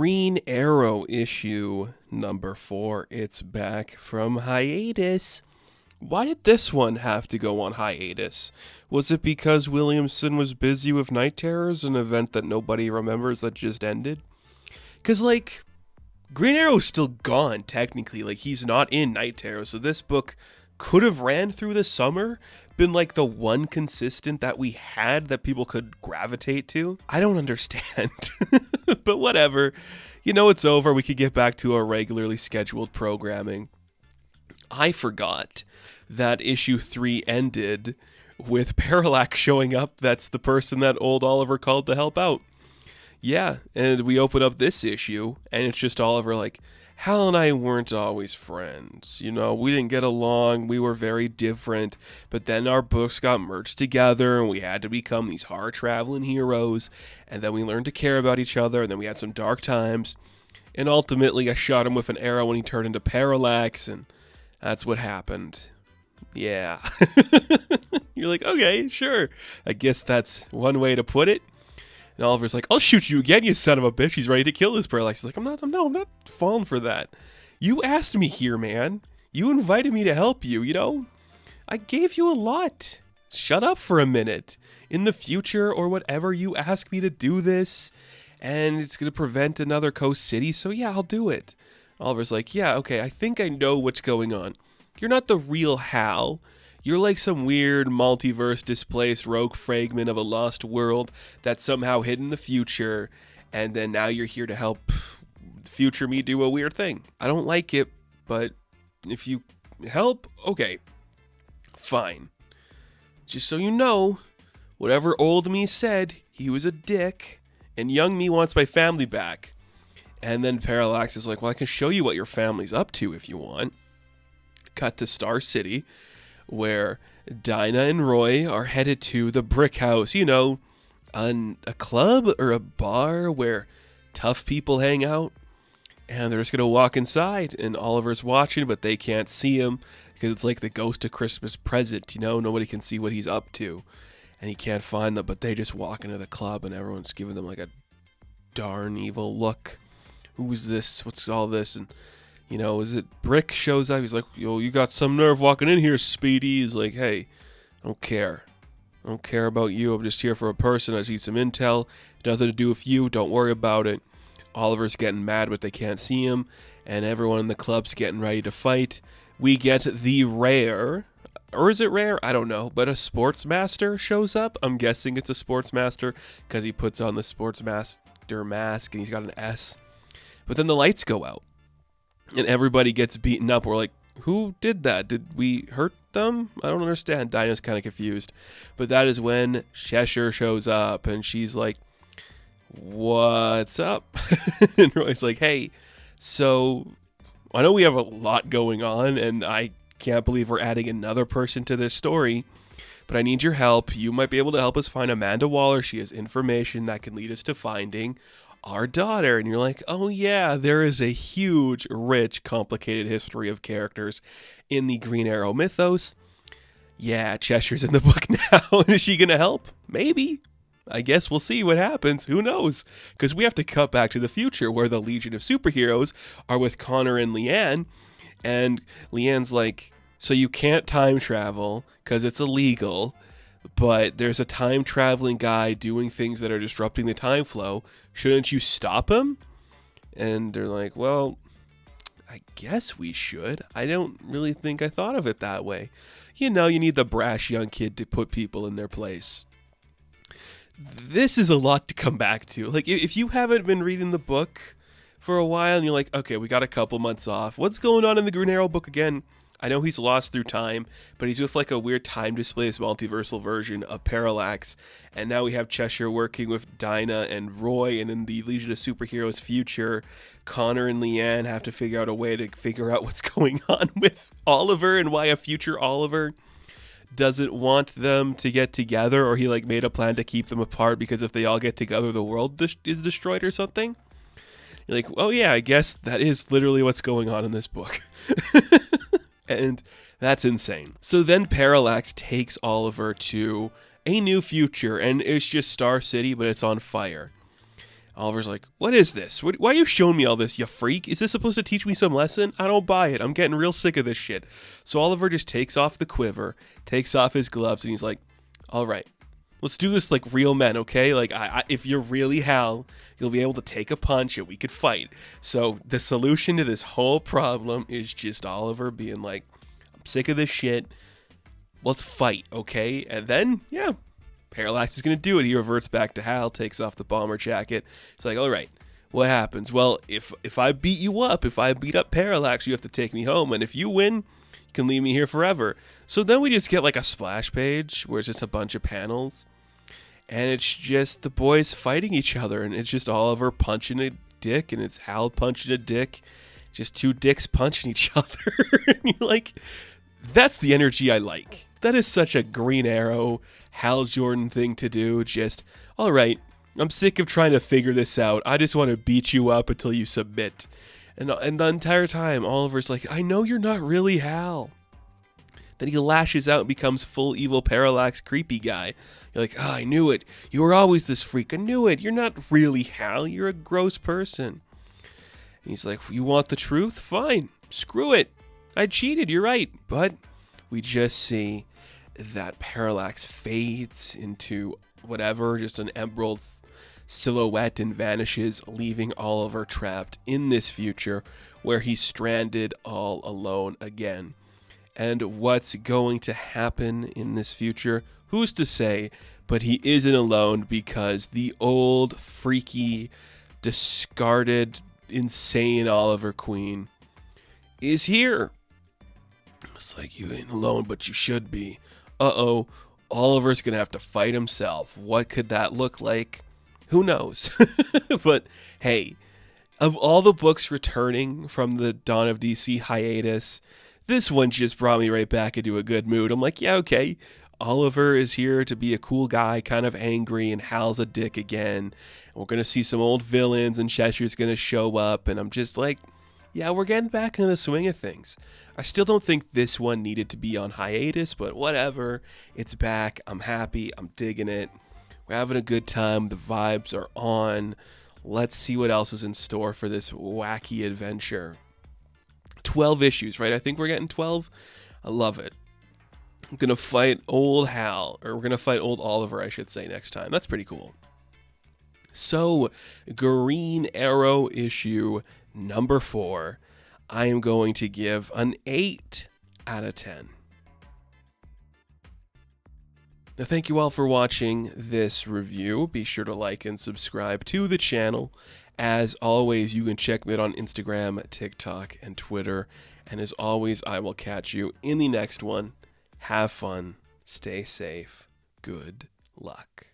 Green Arrow issue number 4. It's back from hiatus. Why did this one have to go on hiatus? Was it because Williamson was busy with Night Terrors, an event that nobody remembers that just ended? Because, Green Arrow's still gone, technically. He's not in Night Terror, so this book could have ran through the summer, been the one consistent that we had that people could gravitate to. I don't understand. But whatever. It's over. We could get back to our regularly scheduled programming. I forgot that issue 3 ended with Parallax showing up. That's the person that old Oliver called to help out. Yeah, and we open up this issue, and it's just Oliver Hal and I weren't always friends. We didn't get along. We were very different. But then our books got merged together, and we had to become these hard-traveling heroes. And then we learned to care about each other, and then we had some dark times. And ultimately, I shot him with an arrow when he turned into Parallax, and that's what happened. Yeah. You're like, okay, sure. I guess that's one way to put it. And Oliver's like, I'll shoot you again, you son of a bitch. He's ready to kill this Parallax. He's like, I'm not falling for that. You asked me here, man. You invited me to help you, I gave you a lot. Shut up for a minute. In the future or whatever, you ask me to do this, and it's going to prevent another Coast City, so yeah, I'll do it. Oliver's like, yeah, okay, I think I know what's going on. You're not the real Hal. You're some weird multiverse displaced rogue fragment of a lost world that's somehow hidden in the future, and then now you're here to help future me do a weird thing. I don't like it, but if you help, okay, fine. Just so you know, whatever old me said, he was a dick, and young me wants my family back. And then Parallax is like, well, I can show you what your family's up to if you want. Cut to Star City, where Dinah and Roy are headed to the Brick House, a club or a bar where tough people hang out. And they're just going to walk inside, and Oliver's watching, but they can't see him because it's like the ghost of Christmas present, nobody can see what he's up to. And he can't find them, but they just walk into the club, and everyone's giving them a darn evil look. Who's this? What's all this? And is it Brick shows up? He's like, yo, you got some nerve walking in here, Speedy. He's like, hey, I don't care. I don't care about you. I'm just here for a person. I just need some intel. Nothing to do with you. Don't worry about it. Oliver's getting mad, but they can't see him. And everyone in the club's getting ready to fight. We get the rare, or is it rare? I don't know. But a Sportsmaster shows up. I'm guessing it's a Sportsmaster because he puts on the Sportsmaster mask and he's got an S. But then the lights go out. And everybody gets beaten up. We're like, who did that? Did we hurt them? I don't understand. Dinah's kind of confused. But that is when Cheshire shows up. And she's like, what's up? And Roy's like, hey, so I know we have a lot going on. And I can't believe we're adding another person to this story. But I need your help. You might be able to help us find Amanda Waller. She has information that can lead us to finding our daughter. And you're like, oh yeah, there is a huge, rich, complicated history of characters in the Green Arrow mythos. Yeah, Cheshire's in the book now. Is she gonna help? Maybe. I guess we'll see what happens. Who knows? Because we have to cut back to the future where the Legion of Superheroes are with Connor and Leanne. And Leanne's like, so you can't time travel because it's illegal. But there's a time-traveling guy doing things that are disrupting the time flow. Shouldn't you stop him? And they're like, well, I guess we should. I don't really think I thought of it that way. You need the brash young kid to put people in their place. This is a lot to come back to. If you haven't been reading the book for a while and you're like, okay, we got a couple months off. What's going on in the Green Arrow book again? I know he's lost through time, but he's with a weird time-displaced multiversal version of Parallax. And now we have Cheshire working with Dinah and Roy, and in the Legion of Superheroes future, Connor and Leanne have to figure out a way to figure out what's going on with Oliver and why a future Oliver doesn't want them to get together, or he made a plan to keep them apart because if they all get together, the world is destroyed or something. You're like, oh yeah, I guess that is literally what's going on in this book. And that's insane. So then Parallax takes Oliver to a new future, and it's just Star City, but it's on fire. Oliver's like, what is this? Why are you showing me all this, you freak? Is this supposed to teach me some lesson? I don't buy it. I'm getting real sick of this shit. So Oliver just takes off the quiver, takes off his gloves, and he's like, all right, let's do this like real men, okay? Like, if you're really Hal, you'll be able to take a punch and we could fight. So the solution to this whole problem is just Oliver being like, I'm sick of this shit. Let's fight, okay? And then, yeah, Parallax is going to do it. He reverts back to Hal, takes off the bomber jacket. It's like, all right, what happens? Well, if I beat you up, if I beat up Parallax, you have to take me home. And if you win, you can leave me here forever. So then we just get like a splash page where it's just a bunch of panels. And it's just the boys fighting each other. And it's just Oliver punching a dick, and it's Hal punching a dick. Just two dicks punching each other. And you're like, that's the energy I like. That is such a Green Arrow, Hal Jordan thing to do. Just, all right, I'm sick of trying to figure this out. I just want to beat you up until you submit. And the entire time, Oliver's like, I know you're not really Hal. Then he lashes out and becomes full evil Parallax creepy guy. You're like, I knew it. You were always this freak. I knew it. You're not really Hal. You're a gross person. And he's like, you want the truth? Fine. Screw it. I cheated. You're right. But we just see that Parallax fades into whatever, just an emerald silhouette, and vanishes, leaving Oliver trapped in this future where he's stranded all alone again. And what's going to happen in this future, who's to say, but he isn't alone, because the old, freaky, discarded, insane Oliver Queen is here. It's like, you ain't alone, but you should be. Uh-oh, Oliver's going to have to fight himself. What could that look like? Who knows? But hey, of all the books returning from the Dawn of DC hiatus, this one just brought me right back into a good mood. I'm like, yeah, okay. Oliver is here to be a cool guy, kind of angry, and Hal's a dick again. And we're going to see some old villains, and Cheshire's going to show up, and I'm just like, yeah, we're getting back into the swing of things. I still don't think this one needed to be on hiatus, but whatever. It's back. I'm happy. I'm digging it. We're having a good time. The vibes are on. Let's see what else is in store for this wacky adventure. 12 issues, right? I think we're getting 12. I love it. I'm going to fight old Hal, or we're going to fight old Oliver, I should say, next time. That's pretty cool. So, Green Arrow issue number 4, I am going to give an 8 out of 10. Now, thank you all for watching this review. Be sure to like and subscribe to the channel. As always, you can check me out on Instagram, TikTok, and Twitter. And as always, I will catch you in the next one. Have fun. Stay safe. Good luck.